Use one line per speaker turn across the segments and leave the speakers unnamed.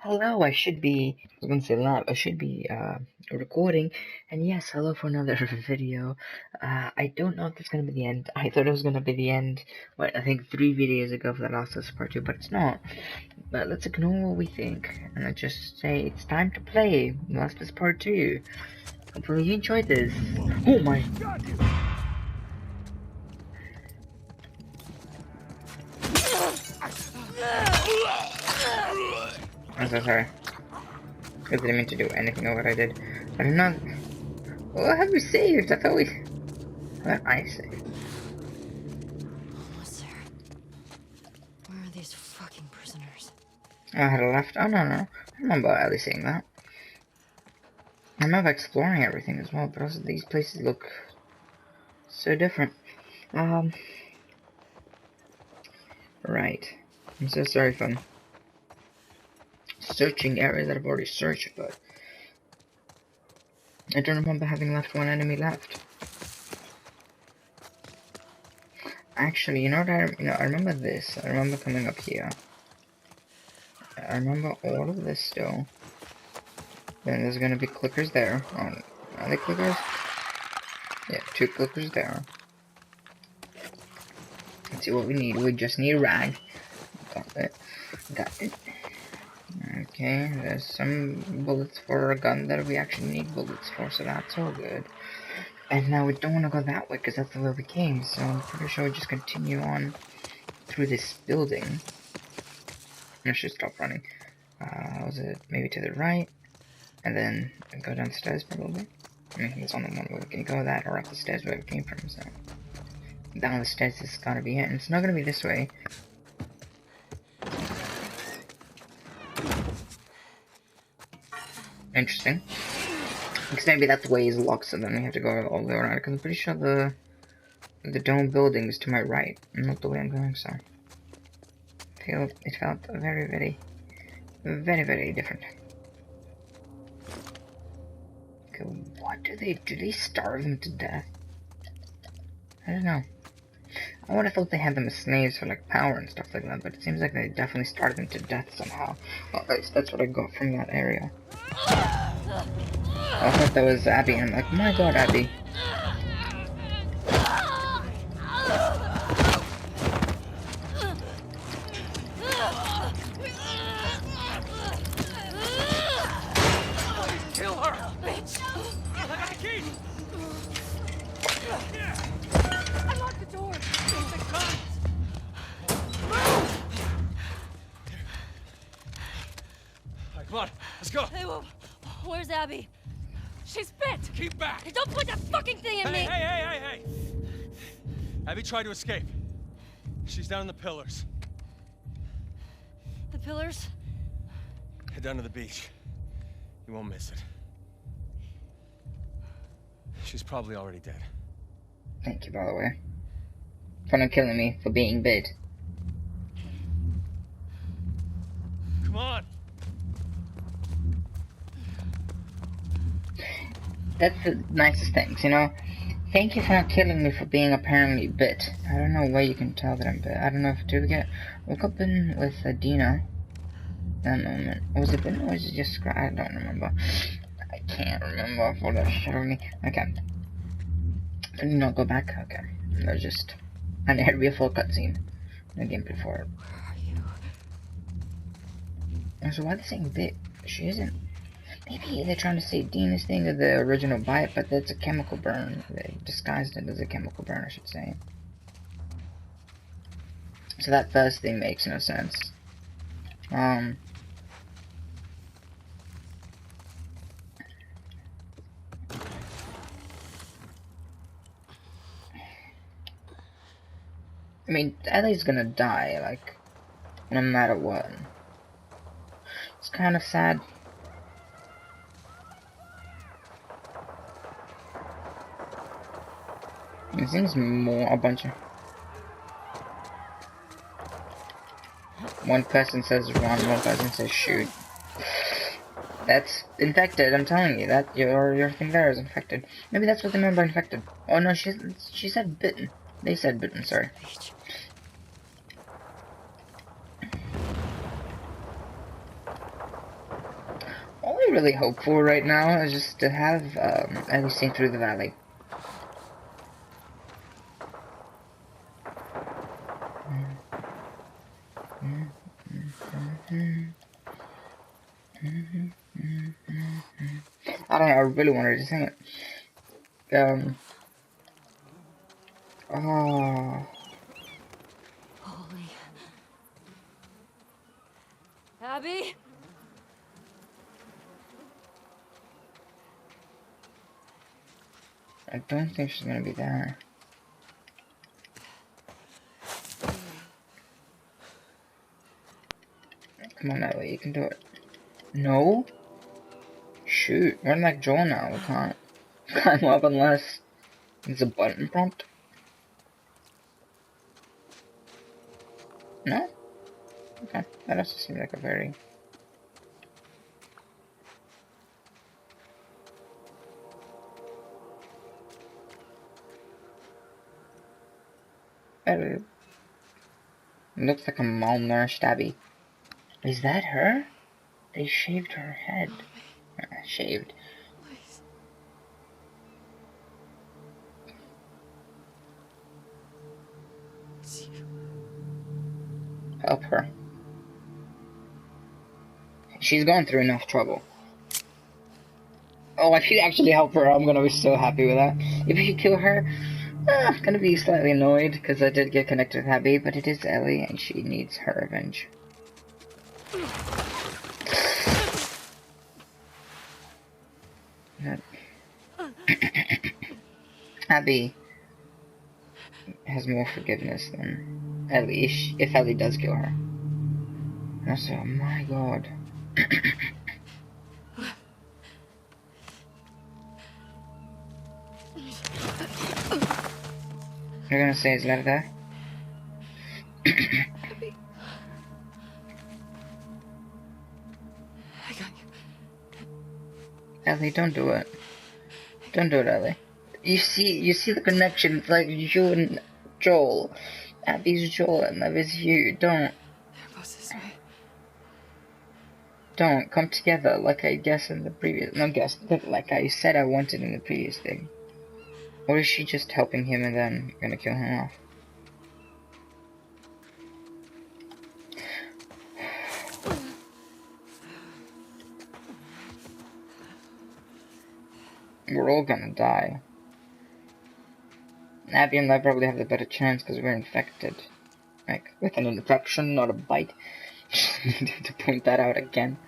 Hello, I should be, I was gonna say live, I should be recording, and yes, hello for another video. I don't know if it's gonna be the end. I thought it was gonna be the end, I think 3 videos ago for The Last of Us Part 2, but it's not. But let's ignore what we think, and let's just say it's time to play The Last of Us Part 2. Hopefully you enjoyed this. Oh my... I'm so sorry. I didn't mean to do anything of what I did. I did not... What have we saved? I thought we... What I saved?
Sir, where are these fucking prisoners?
I had left. Oh, no. I remember Ellie saying that. I remember exploring everything as well, but also these places look so different. Right. I'm so sorry if I'm searching areas that I've already searched, but I don't remember having left one enemy left. Actually, you know what I remember this. I remember coming up here. I remember all of this still. Then there's gonna be clickers there. Oh, are they clickers? Yeah, 2 clickers there. Let's see what we need. We just need a rag. Got it. Okay, there's some bullets for a gun that we actually need bullets for, so that's all good. And now we don't want to go that way, because that's the way we came, so I'm pretty sure we just continue on through this building. I should stop running. Was it maybe to the right? And then go down the stairs, probably? I mean, there's only one way we can go, that or up the stairs where we came from, so... Down the stairs is gotta be it, and it's not gonna be this way. Interesting. Because maybe that way is locked, so then we have to go all the way around, because I'm pretty sure the dome building is to my right, not the way I'm going, so... It felt very different. Okay, what do? They starve them to death? I don't know. I would have thought they had them as slaves for like power and stuff like that, but it seems like they definitely starved them to death somehow. Well, that's what I got from that area. I thought that was Abby, and I'm like, my god, Abby.
Kill her! Bitch! I got the key! Unlock the door! The guns! Move! Alright, come on, let's go!
Hey, where's Abby? She's bit!
Keep back!
Hey, don't put that fucking thing in me!
Hey! Abby tried to escape. She's down in the pillars.
The pillars?
Head down to the beach. You won't miss it. She's probably already dead.
Thank you, by the way. For not killing me, for being bit.
Come on!
That's the nicest things, you know? Thank you for not killing me for being apparently bit. I don't know where you can tell that I'm bit. I don't know if, did we woke up in with Dina. That moment. Was it bit or was it just scratch? I don't remember. I can't remember for the shit of me. Okay. Did you not go back? Okay. There's just... And it had to be a full cutscene. The game before it.
Where are you?
So why are they saying bit? She isn't. Maybe they're trying to say Dina's thing of the original bite, but that's a chemical burn. They disguised it as a chemical burn, I should say. So that first thing makes no sense. I mean, Ellie's gonna die, like, no matter what. It's kind of sad. It seems more a bunch of... One person says run, one person says shoot. That's infected, I'm telling you, that your thing there is infected. Maybe that's what they meant by infected. Oh no, she said bitten. They said bitten, sorry. I'm really hopeful right now is just to have Ellie seen through the valley. I don't know, I really wanted to sing it. Oh,
Holy. Abby?
I don't think she's gonna be there. Come on, Ellie, you can do it. No? Shoot, we're like Joel now, we can't climb up unless it's a button prompt. No? Okay, that also seems like a very... It looks like a malnourished Abby. Is that her? They shaved her head. Shaved.
Please. It's you.
Help her. She's gone through enough trouble. Oh, if you actually help her, I'm gonna be so happy with that. If you kill her, I'm gonna be slightly annoyed, because I did get connected with Abby, but it is Ellie, and she needs her revenge. Abby has more forgiveness than Ellie, if Ellie does kill her. Also, oh my god. You're gonna say it's like that?
Abby. I got you.
Ellie, don't do it. Don't do it, Ellie. You see the connection. It's like you and Joel. Abby's Joel and Abby's you.
They're both this way.
Don't come together like I guess in the previous. Not guess, like I said I wanted in the previous thing. Or is she just helping him and then gonna kill him off? We're all gonna die. Abby and I probably have the better chance because we're infected. Like, with an infection, not a bite. Just needed to point that out again.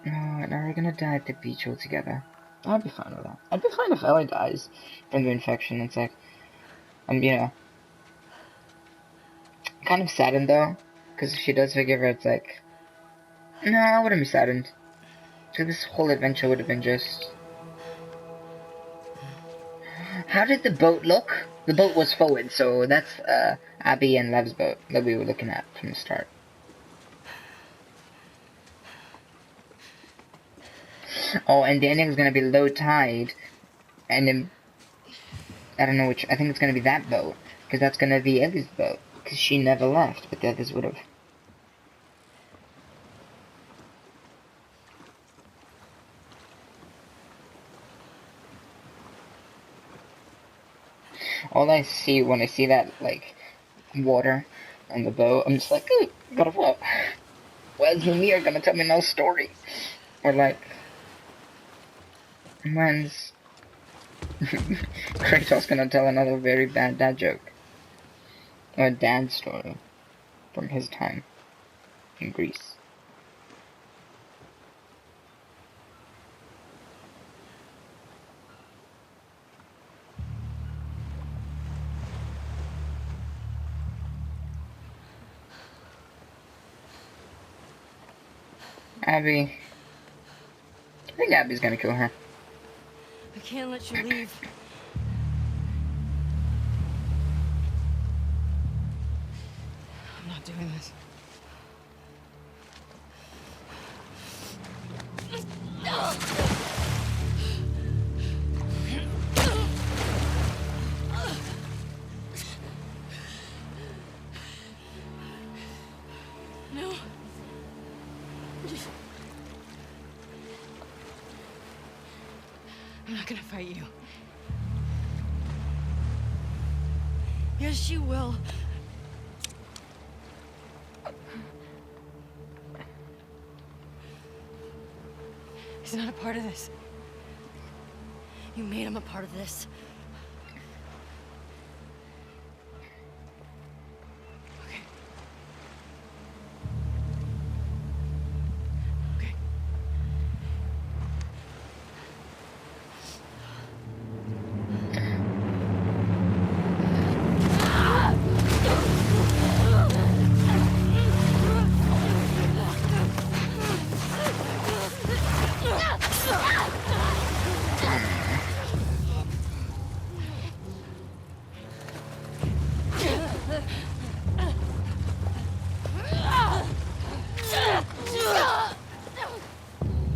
Oh, now we're gonna die at the beach altogether. I'd be fine with that. I'd be fine if Ellie dies from the infection. It's like, you know, kind of saddened though, because if she does forgive her, it's like, no, I wouldn't be saddened. So this whole adventure would have been just... How did the boat look? The boat was forward, so that's Abby and Lev's boat that we were looking at from the start. Oh, and the ending is gonna be low tide, and then I don't know which. I think it's gonna be that boat, because that's gonna be Ellie's boat, because she never left, but the others would have. All I see when I see that, like, water on the boat, I'm just like, ooh, God of War. Where's Mimir gonna tell me another story? Or like, when's Kratos gonna tell another very bad dad joke? Or a dad story from his time in Greece. Abby. I think Abby's gonna kill her.
I can't let you leave. I'm not doing this. No. I'm not gonna fight you. Yes, you will. He's not a part of this. You made him a part of this. Okay. Okay.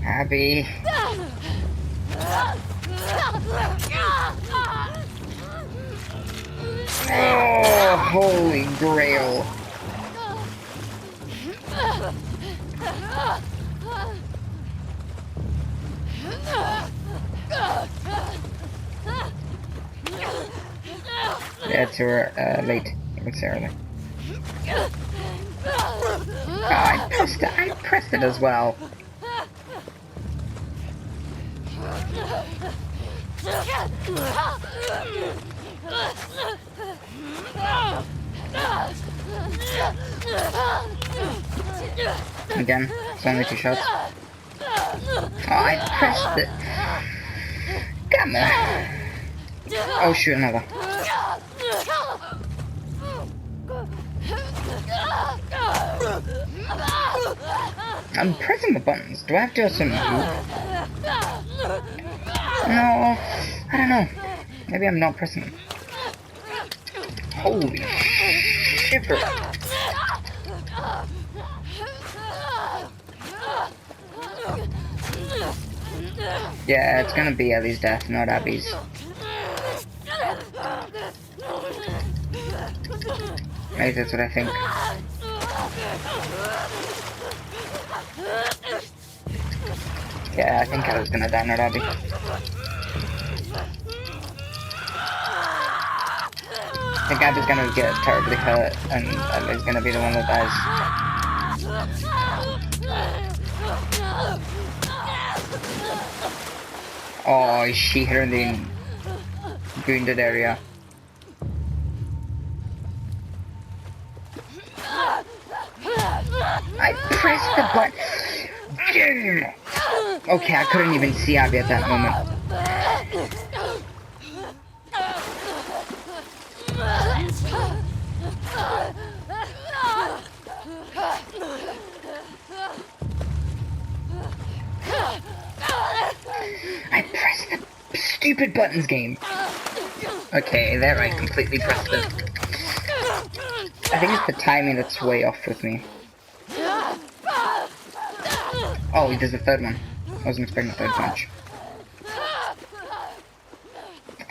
Abby. Oh, holy grail. Yeah, it's late. It's early. Oh, I pressed it as well. Again, it's only 2 shots. Oh, I pressed it. Come on. Oh shoot, another. I'm pressing the buttons. Do I have to assume? No, I don't know. Maybe I'm not pressing them. Holy shipper. Yeah, it's gonna be Ellie's death, not Abby's. At least that's what I think. Yeah, I think I was gonna die, not Abby. I think Abby's gonna get terribly hurt, and Ellie's gonna be the one that dies. Oh, she hit her in the wounded area. I pressed the button. Okay, I couldn't even see Abby at that moment. I pressed the stupid buttons game. Okay, there I completely pressed it. I think it's the timing that's way off with me. Oh, there's a third one. I wasn't expecting a third punch.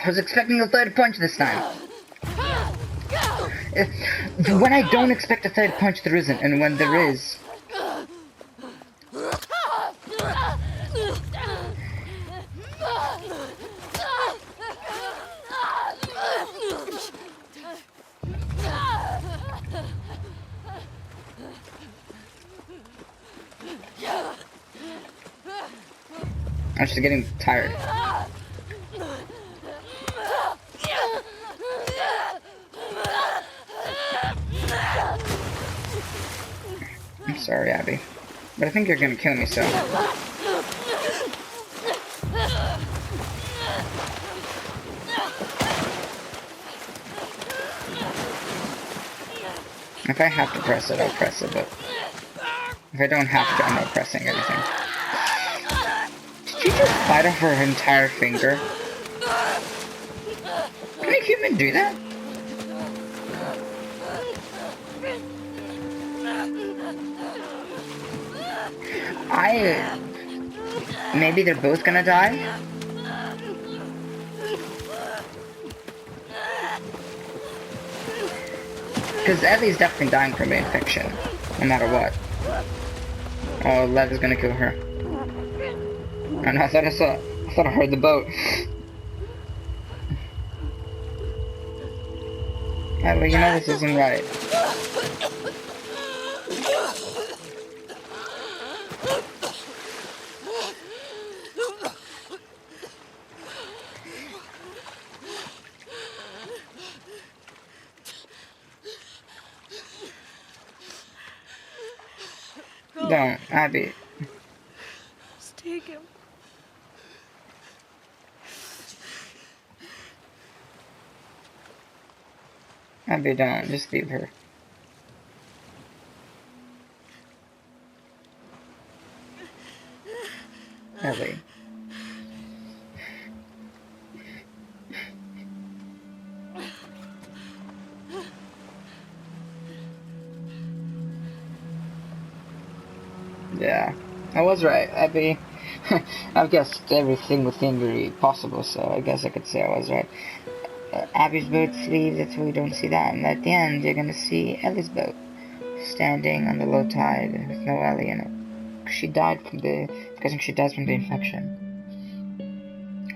I was expecting a third punch this time. When I don't expect a third punch, there isn't, and when there is... I'm just getting tired. I'm sorry, Abby. But I think you're gonna kill me, so... If I have to press it, I'll press it, but... If I don't have to, I'm not pressing anything. Did you just bite off her entire finger? Can a human do that? Maybe they're both gonna die? Because Ellie's definitely dying from the infection, no matter what. Oh, Lev is gonna kill her. And I thought I saw I thought I heard the boat. Ellie, you know this isn't right. Don't, Abby.
Just take him.
Abby, don't. Just leave her. Ellie. Yeah, I was right, Abby. I've guessed everything within theory possible, so I guess I could say I was right. Abby's boat leaves, that's why we don't see that, and at the end you're gonna see Ellie's boat standing on the low tide with no Ellie in it. She died from the, because she dies from the infection,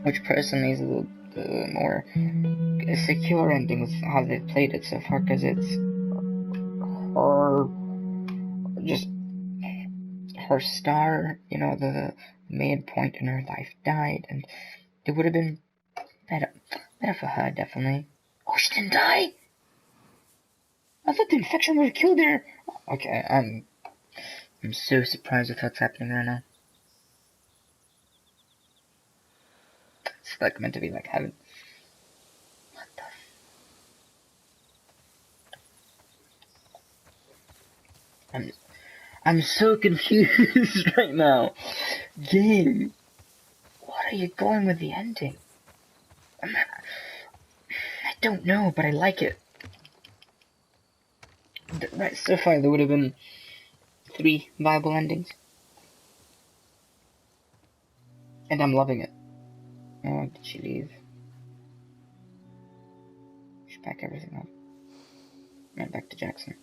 which personally is a little more secure ending with how they played it so far, because it's her, just her star, you know, the main point in her life died, and it would have been better for her, definitely. Oh, she didn't die? I thought the infection would have killed her. Okay, I'm so surprised with what's happening right now. It's like meant to be like heaven. What the? I'm so confused right now. Game, what are you going with the ending? I don't know, but I like it. Right, so far there would have been 3 viable endings. And I'm loving it. Oh, did she leave? She pack everything up. Right back to Jackson.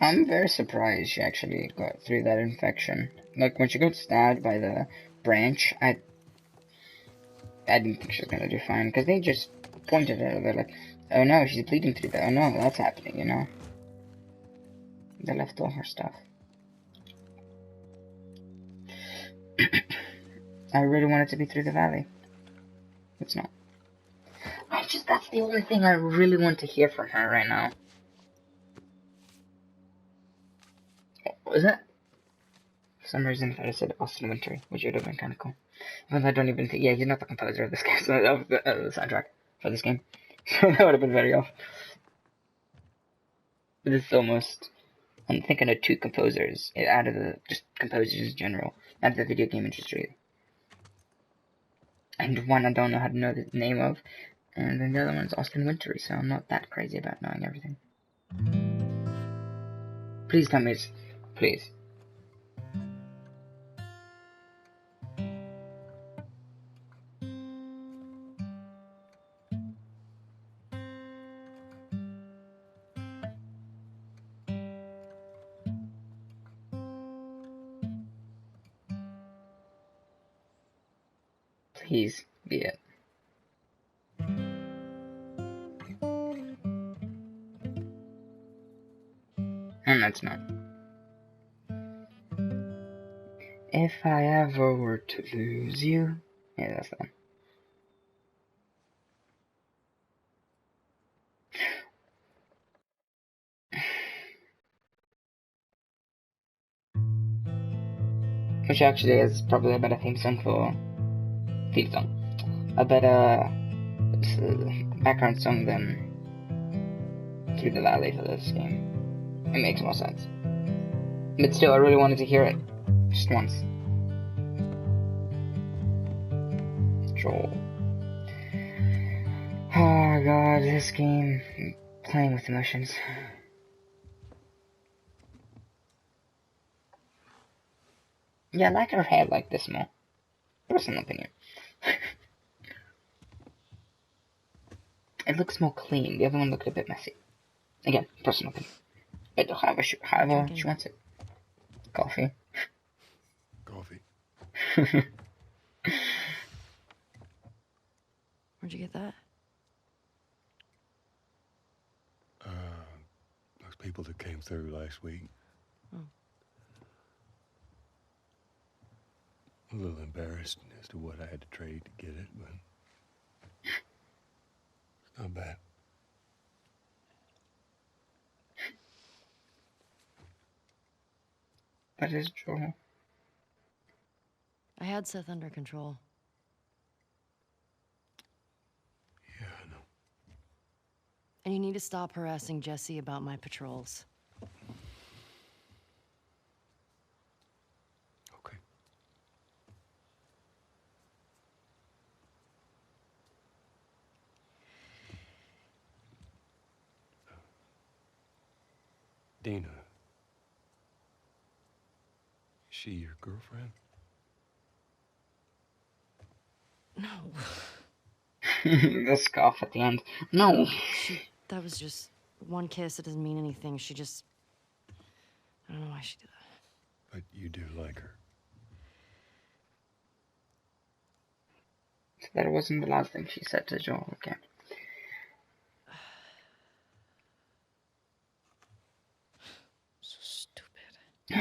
I'm very surprised she actually got through that infection. Like, when she got stabbed by the branch, I didn't think she was gonna do fine, because they just pointed at her, they're like, oh no, she's bleeding through that, oh no, that's happening, you know? They left all her stuff. I really want it to be through the valley. It's not. That's the only thing I really want to hear from her right now. What was that? For some reason, I thought I said Austin Wintory, which would have been kind of cool. But I don't even think, yeah, he's not the composer of this game, so, of the soundtrack for this game. So that would have been very off. But it's almost, I'm thinking of 2 composers, out of the, just composers in general, out of the video game industry. And one I don't know how to know the name of, and then the other one's Austin Wintory, so I'm not that crazy about knowing everything. Please tell me it's, please. Please be it. And that's not. If I ever were to lose you. Yeah, that's the one. Which actually is probably a better theme song for. Theme song. A better background song than Through the Valley for this game. It makes more sense. But still, I really wanted to hear it. Just once. Joel. Oh god, this game. I'm playing with emotions. Yeah, I like her hair like this more. Personal opinion. It looks more clean. The other one looked a bit messy. Again, personal opinion. But however she wants it. Coffee.
Coffee.
Where'd you get that?
Those people that came through last week.
Oh.
A little embarrassed as to what I had to trade to get it, but it's not bad.
That is true.
I had Seth under control.
Yeah, I know.
And you need to stop harassing Jesse about my patrols.
Okay. Dina. Is she your girlfriend?
No.
The scarf at the end. No.
That was just one kiss. It doesn't mean anything. She just... I don't know why she did that.
But you do like her.
So that wasn't the last thing she said to Joel again.
So stupid.
I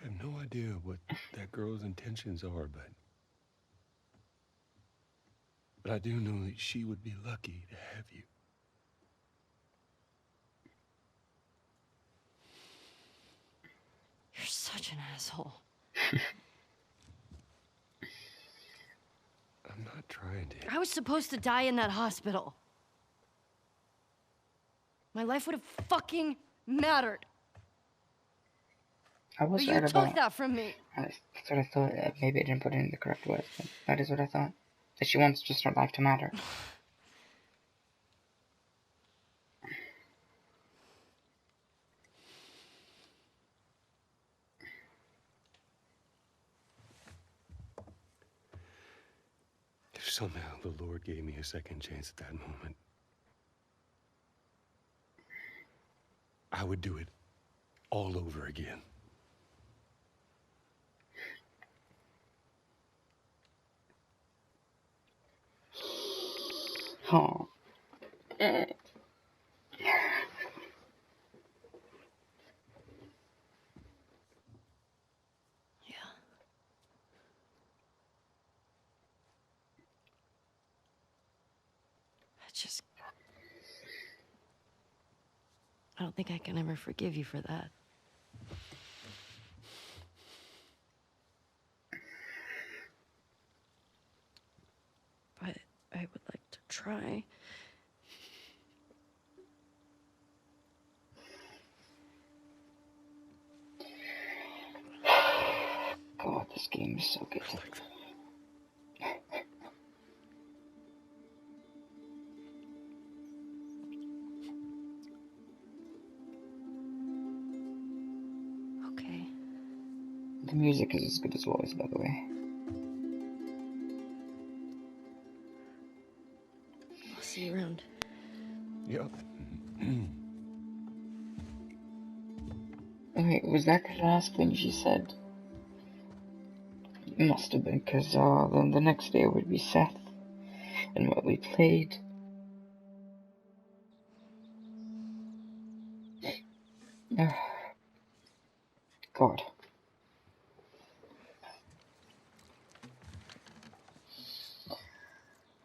have no idea what that girl's intentions are, but I do know that she would be lucky to have you.
You're such an asshole.
I'm not trying to.
I was supposed to die in that hospital. My life would have fucking mattered.
I was
But you
right
took
about
that from me.
That's what I thought. Maybe I didn't put it in the correct words, but that is what I thought. That she wants just her life to matter.
If somehow the Lord gave me a second chance at that moment, I would do it all over again.
Oh.
Yeah. I don't think I can ever forgive you for that. But I would like to try.
God, this game is so good.
Okay.
The music is as good as always, by the way.
I'll see you around.
Yep.
Wait, was that the last thing she said? It must have been, because then the next day would be Seth and what we played. God.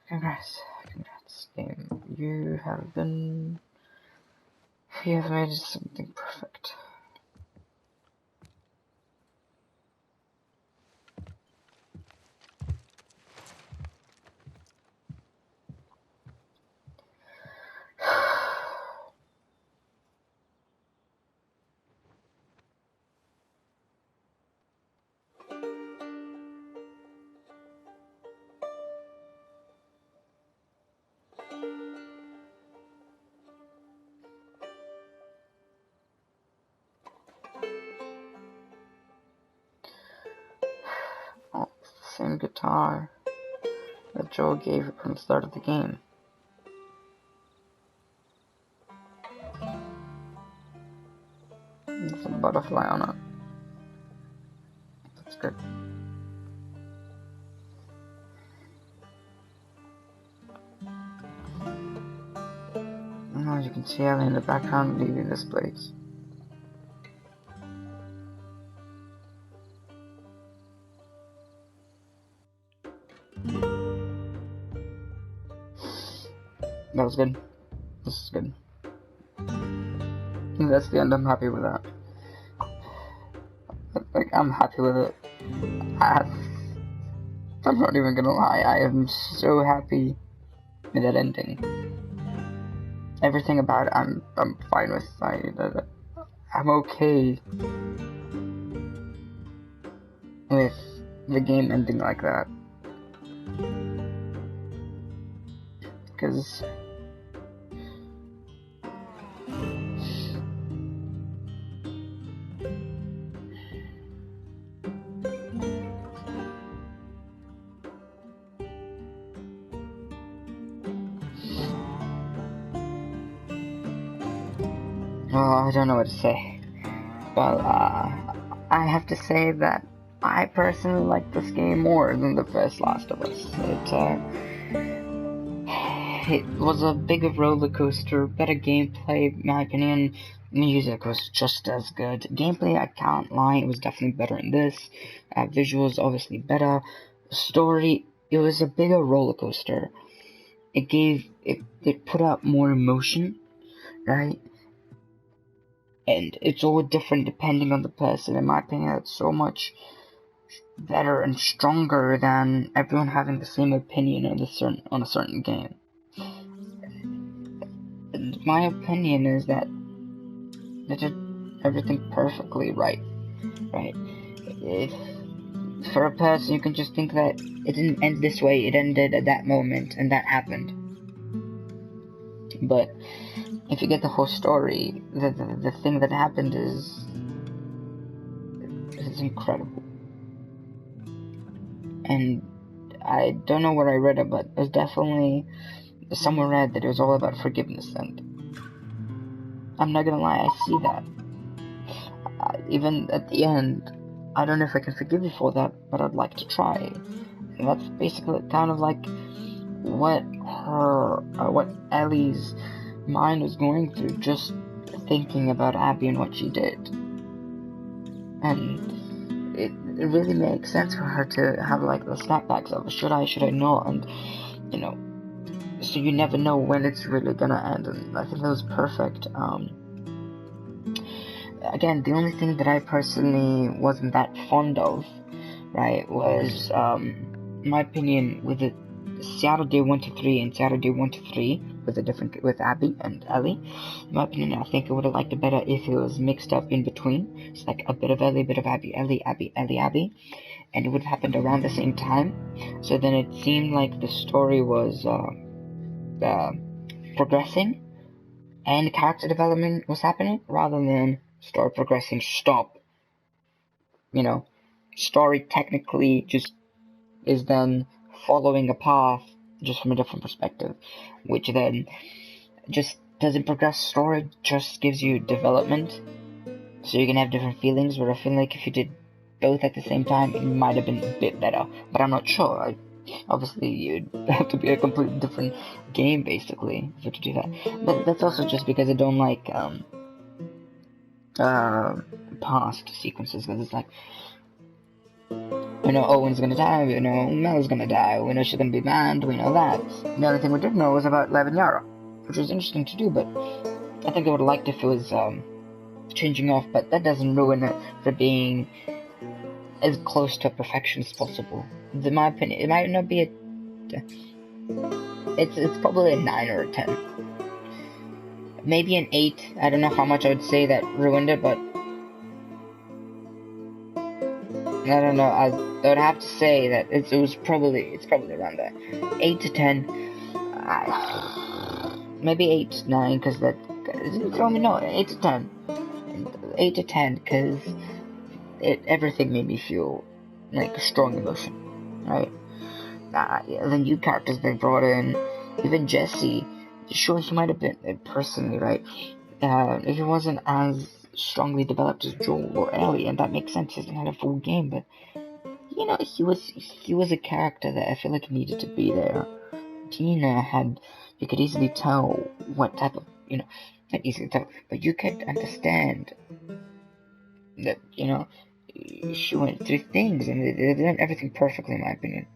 Congrats. Game. You have made something perfect. same guitar that Joel gave it from the start of the game. There's a butterfly on it. That's good. Now you can see Ellie in the background leaving this place. That was good. This is good. And that's the end. I'm happy with that. Like, I'm happy with it. I'm not even gonna lie. I am so happy with that ending. Everything about it, I'm fine with. I'm okay with the game ending like that. Because I don't know what to say. Well, I have to say that I personally like this game more than the first Last of Us. It was a bigger roller coaster, better gameplay, in my opinion. Music was just as good. Gameplay, I can't lie, it was definitely better in this. Visuals, obviously better. Story, it was a bigger roller coaster. It put out more emotion, right? And it's all different depending on the person. In my opinion, it's so much better and stronger than everyone having the same opinion on a certain game. And my opinion is that they did everything perfectly right? If for a person, you can just think that it didn't end this way, it ended at that moment, and that happened. But if you get the whole story, the thing that happened is incredible. And I don't know where I read it, but there's definitely somewhere read that it was all about forgiveness, and I'm not gonna lie, I see that. Even at the end, I don't know if I can forgive you for that, but I'd like to try. And that's basically kind of like what Ellie's mind was going through, just thinking about Abby and what she did. And it really makes sense for her to have like the snapbacks of should I not, and you know, so you never know when it's really gonna end, and I think that was perfect. Again, the only thing that I personally wasn't that fond of, right, was in my opinion, with the Saturday 1 to 3 and Saturday 1 to 3 with Abby and Ellie. In my opinion, I think I would have liked it better if it was mixed up in between. It's like a bit of Ellie, a bit of Abby, Ellie, Abby, and it would have happened around the same time. So then it seemed like the story was progressing and character development was happening, rather than story progressing, stop. You know, story technically just is then following a path just from a different perspective, which then just doesn't progress story, just gives you development, so you can have different feelings. Where I feel like if you did both at the same time, it might have been a bit better, but I'm not sure. Obviously, you'd have to be a completely different game, basically, for to do that. But that's also just because I don't like past sequences, because it's like, we know Owen's gonna die, we know Mel's gonna die, we know she's gonna be banned, we know that. The only thing we didn't know was about Lev and Yara, which was interesting to do, but I think I would have liked if it was changing off, but that doesn't ruin it for being as close to perfection as possible. In my opinion, it might not be it's probably a 9 or a 10. Maybe an 8. I don't know how much I would say that ruined it, but I don't know. I would have to say that it's probably around there. 8 to 10. Maybe 8 to 9, because that. No, 8 to 10. 8 to 10, because everything made me feel like a strong emotion. right? The new characters they brought in, even Jesse, sure, he might have been, personally, right, he wasn't as strongly developed as Joel or Ellie, and that makes sense, he hasn't had a full game, but, you know, he was a character that I feel like needed to be there. Dina you could easily tell what type of, you know, not easily tell, but you could understand that, you know, she went through things, and they did everything perfectly, in my opinion.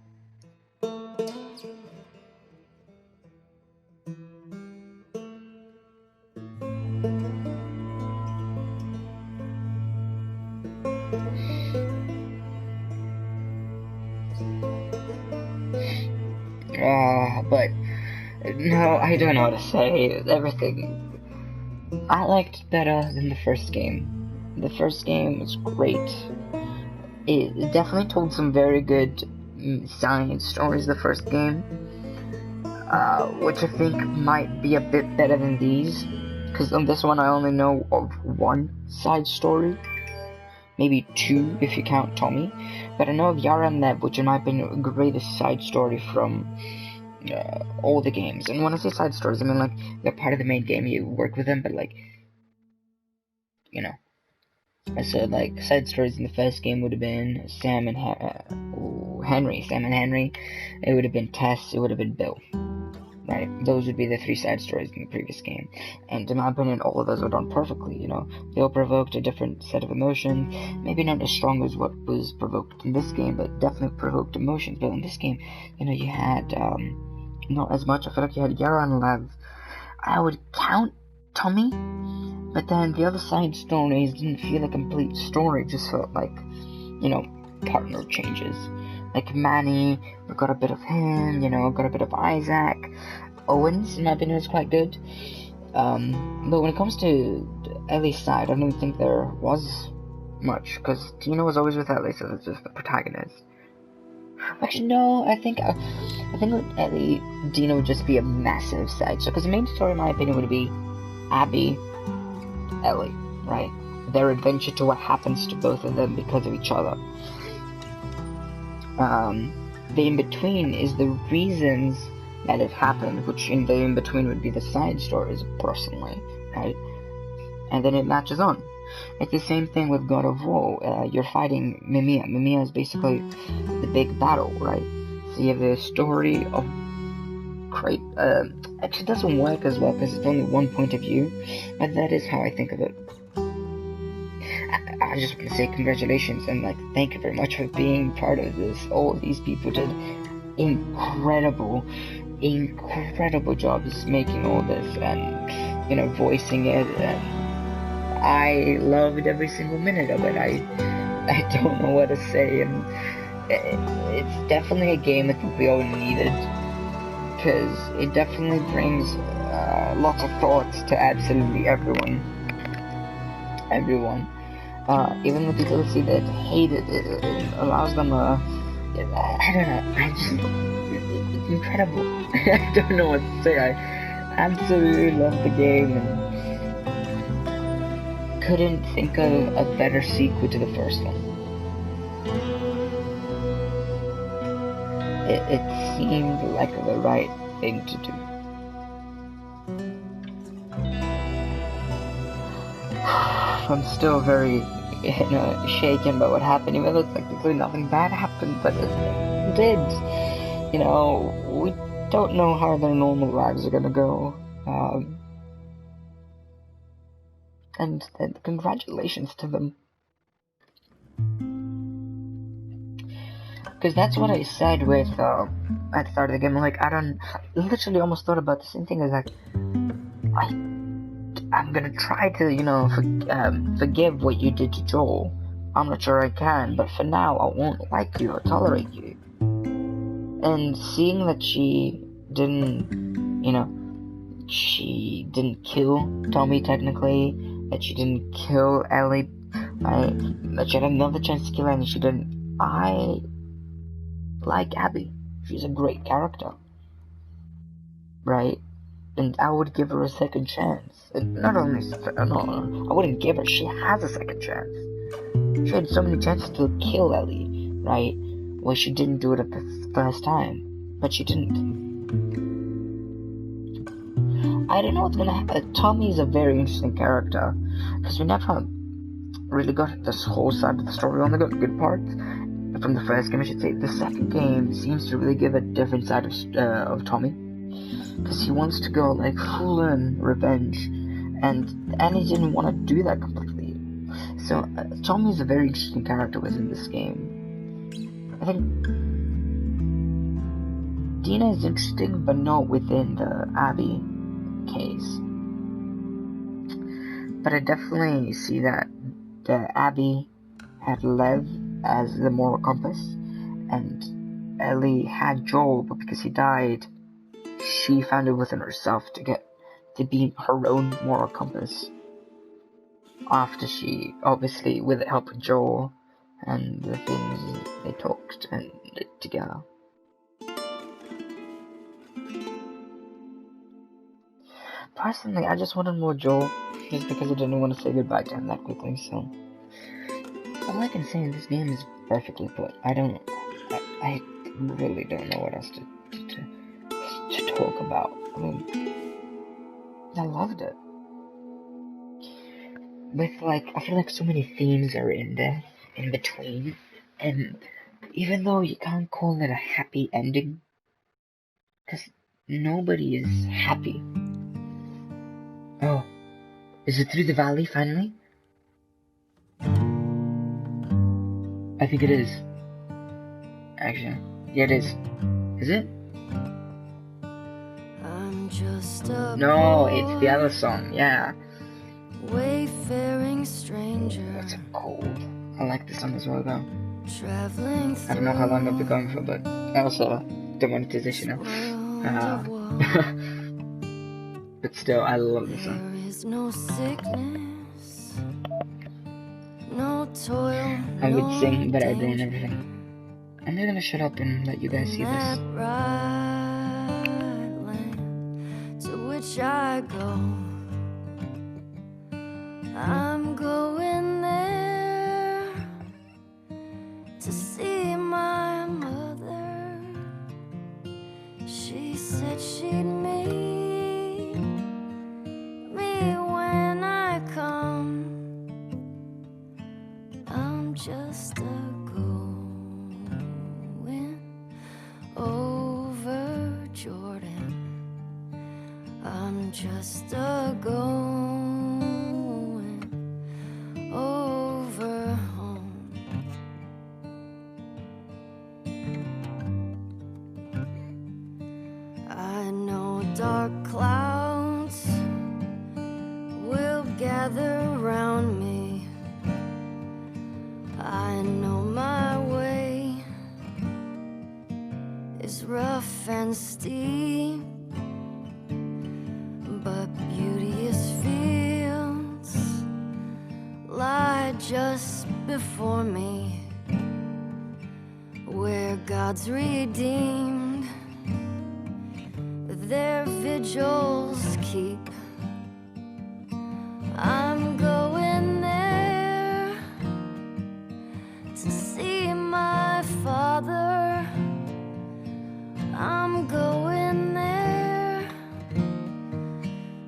But no, I don't know what to say. Everything I liked better than the first game. The first game was great. It definitely told some very good science stories. The first game, which I think might be a bit better than these, because on this one I only know of one side story. Maybe two if you count Tommy, but I know of Yara and Neb, which in my opinion the greatest side story from all the games. And when I say side stories, I mean like they're part of the main game, you work with them, but like, you know. So like side stories in the first game would have been Sam and Henry. It would have been Tess. It would have been Bill. Right, those would be the three side stories in the previous game, and in my opinion, all of those were done perfectly. You know, they all provoked a different set of emotions. Maybe not as strong as what was provoked in this game, but definitely provoked emotions. But in this game, you know, you had not as much. I feel like you had Yara and Lev. I would count Tommy, but then the other side stories didn't feel a complete story. It just felt like, you know, partner changes. Like Manny, we got a bit of him, you know, got a bit of Isaac. Owens, in my opinion, is quite good. But when it comes to Ellie's side, I don't think there was much, because Dina was always with Ellie, so it's just the protagonist. Actually, no, I think with Ellie, Dina would just be a massive side. So, because the main story, in my opinion, would be Abby, Ellie, right? Their adventure to what happens to both of them because of each other. The in-between is the reasons that it happened, which in the in-between would be the side stories, personally, right? And then it matches on. It's the same thing with God of War. You're fighting Mimir. Mimir is basically the big battle, right? So you have the story of Kratos. Actually, it doesn't work as well because it's only one point of view, but that is how I think of it. I just want to say congratulations and like thank you very much for being part of this. All of these people did incredible jobs making all this and, you know, voicing it, and I loved every single minute of it. I don't know what to say, and it's definitely a game I think we all needed, because it definitely brings lots of thoughts to absolutely everyone. Even the people that hated it, it allows them I don't know, it's incredible. I don't know what to say. I absolutely love the game and couldn't think of a better sequel to the first one. It seemed like the right thing to do. I'm still very, you know, shaken by what happened, even though technically nothing bad happened, but it did. You know, we don't know how their normal lives are gonna go. And congratulations to them. Because that's what I said with, at the start of the game. Like, I literally almost thought about the same thing as, like, I'm gonna try to, you know, forgive what you did to Joel. I'm not sure I can, but for now, I won't like you or tolerate you. And seeing that she didn't, you know, she didn't kill Tommy technically, that she didn't kill Ellie, that she had another chance to kill her and she didn't. I like Abby. She's a great character, right? And I would give her a second chance. Not only, no, I wouldn't give her, she has a second chance. She had so many chances to kill Ellie, right? Well, she didn't do it at the first time, but she didn't. I don't know what's gonna happen. Tommy is a very interesting character, because we never really got this whole side of the story. We only got good parts from the first game, I should say. The second game seems to really give a different side of Tommy, because he wants to go like full on revenge, and Annie didn't want to do that completely. So Tommy is a very interesting character within this game. I think Dina is interesting, but not within the Abby case. But I definitely see that Abby had Lev as the moral compass, and Ellie had Joel, but because he died, she found it within herself to be her own moral compass. After she, obviously, with the help of Joel and the things they talked and did together. Personally, I just wanted more Joel, just because I didn't want to say goodbye to him that quickly, so... All I can say in this game is perfectly put. I really don't know what else to talk about. I mean, I loved it. With, like, I feel like so many themes are in there, in between, and even though you can't call it a happy ending, because nobody is happy. Oh, is it through the valley, finally? I think it is. Actually, yeah, it is. Is it?
I'm just a
No, it's the other song, yeah.
wayfaring stranger.
What's it called? I like this song as well, though.
Traveling
I don't know how long I've been going for, but also the monetization. But still, I love this song.
There is no sickness, no toil.
I would sing, but I'd ruin everything. I'm just gonna shut up and let you guys see
That
this.
bright land to which I go. I'm going there to see my mother. She said she'd meet me when I come. I'm just a going over Jordan. I'm just a going over home. I know dark clouds will gather around me. I know my way is rough and steep, but beauteous fields lie just before me, where God's redeemed their vigils keep. I'm going there to see my father. I'm going there,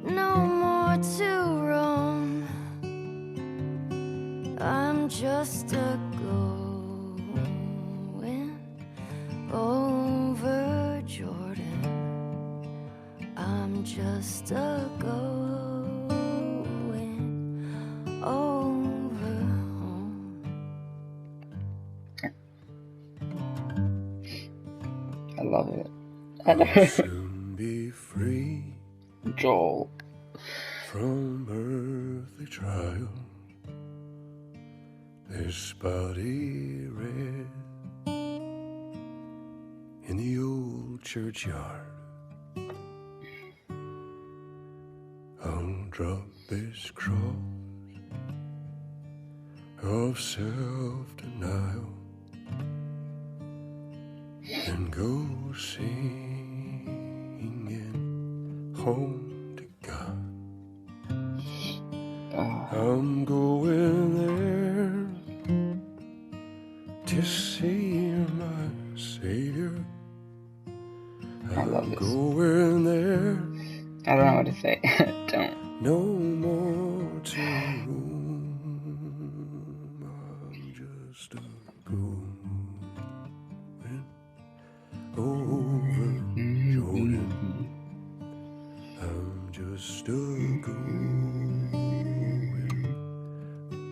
no more to roam. I'm just a going over Jordan. I'm just a going over home.
I love it.
I'll soon be free
Joel.
from earthly trial. This body red in the old churchyard. I'll drop this cross of self-denial and go singing home to God. I'm going there to see my
say, don't.
No more to roam. I'm just a going over Jordan. I'm just a going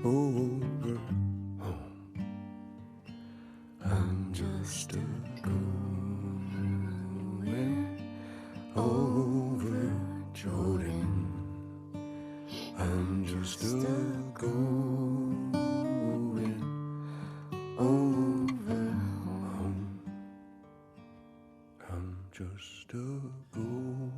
over home. I'm just a going over Jordan. I'm just a going over home. I'm just a going.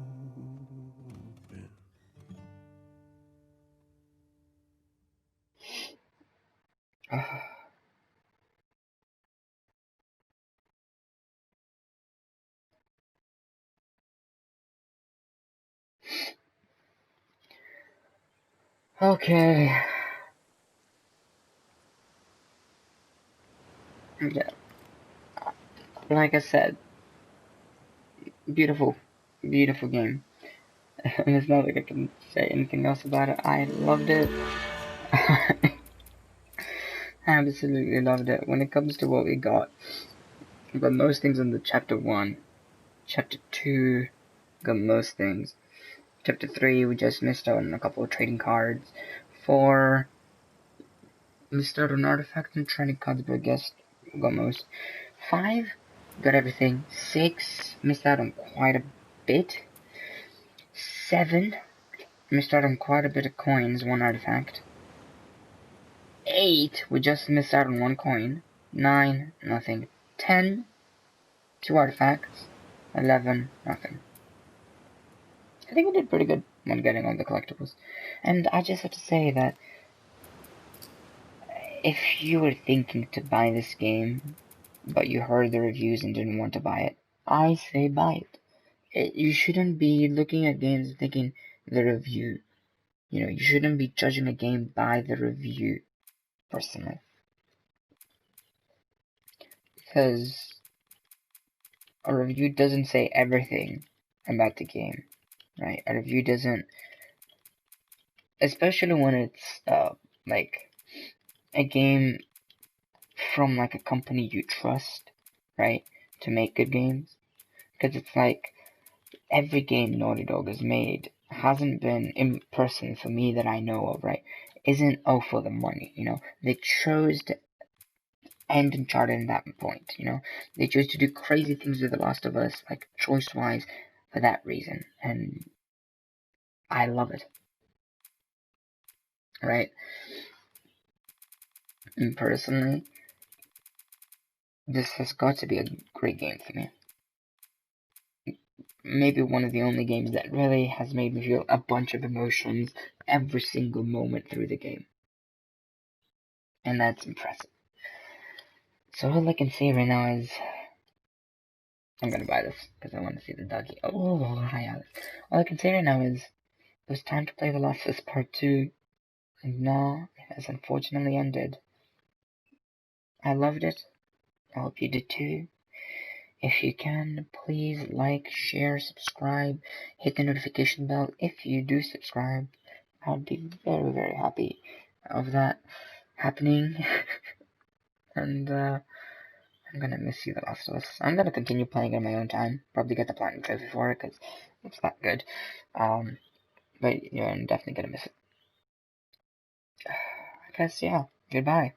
Okay. Yeah. Like I said, beautiful, beautiful game. And it's not like I can say anything else about it. I loved it. I absolutely loved it. When it comes to what we got most things in the chapter 1. Chapter 2, got most things. Chapter 3, we just missed out on a couple of trading cards. 4, missed out on artifacts and trading cards, but I guess got most. 5, got everything. 6, missed out on quite a bit. 7, missed out on quite a bit of coins, 1 artifact. 8, we just missed out on 1 coin. 9, nothing. 10, 2 artifacts. 11, nothing. I think we did pretty good when getting all the collectibles. And I just have to say that if you were thinking to buy this game, but you heard the reviews and didn't want to buy it, I say buy it. You shouldn't be looking at games and thinking the review. You know, you shouldn't be judging a game by the review, personally. Because a review doesn't say everything about the game, right? A review doesn't, especially when it's, like, a game from, like, a company you trust, right, to make good games. Because it's like, every game Naughty Dog has made hasn't been in person for me that I know of, right? Isn't, oh, for the money, you know? They chose to end Uncharted at that point, you know? They chose to do crazy things with The Last of Us, like, choice-wise, for that reason. And I love it. Right? And personally, this has got to be a great game for me. Maybe one of the only games that really has made me feel a bunch of emotions every single moment through the game. And that's impressive. So all I can say right now is I'm gonna buy this because I want to see the doggy. Oh, hi Alex. All I can say right now is it was time to play The Last of Us Part 2, and now it has unfortunately ended. I loved it. I hope you did too. If you can, please like, share, subscribe, hit the notification bell. If you do subscribe, I'd be very, very happy of that happening. And I'm gonna miss you, The Last of Us. I'm gonna continue playing it in my own time. Probably get the platinum trophy for it because it's that good. But yeah, I'm definitely gonna miss it. I guess yeah. Goodbye.